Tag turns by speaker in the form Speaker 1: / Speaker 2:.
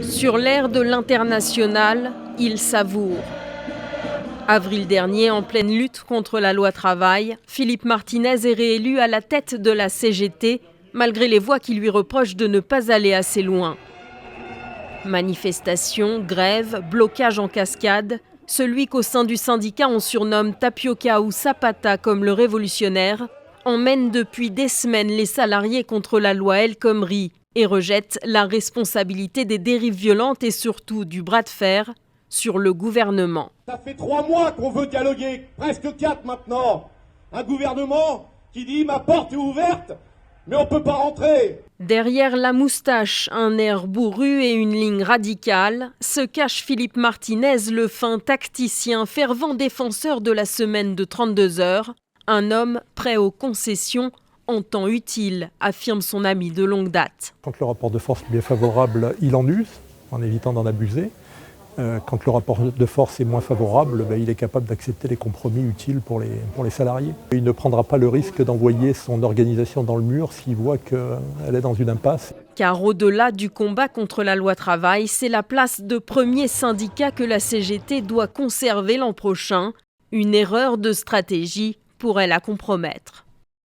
Speaker 1: Sur l'ère de l'international, il savoure. Avril dernier, en pleine lutte contre la loi travail, Philippe Martinez est réélu à la tête de la CGT, malgré les voix qui lui reprochent de ne pas aller assez loin. Manifestations, grèves, blocages en cascade, celui qu'au sein du syndicat on surnomme Tapioca ou Zapata comme le révolutionnaire, emmène depuis des semaines les salariés contre la loi El Khomri et rejette la responsabilité des dérives violentes et surtout du bras de fer sur le gouvernement.
Speaker 2: Ça fait 3 mois qu'on veut dialoguer, presque 4 maintenant. Un gouvernement qui dit « ma porte est ouverte, mais on ne peut pas rentrer ».
Speaker 1: Derrière la moustache, un air bourru et une ligne radicale, se cache Philippe Martinez, le fin tacticien, fervent défenseur de la semaine de 32 heures. Un homme prêt aux concessions en temps utile, affirme son ami de longue date.
Speaker 3: Quand le rapport de force lui est favorable, il en use, en évitant d'en abuser. Quand le rapport de force est moins favorable, il est capable d'accepter les compromis utiles pour les salariés. Il ne prendra pas le risque d'envoyer son organisation dans le mur s'il voit qu'elle est dans une impasse.
Speaker 1: Car au-delà du combat contre la loi travail, c'est la place de premier syndicat que la CGT doit conserver l'an prochain. Une erreur de stratégie pourrait la compromettre.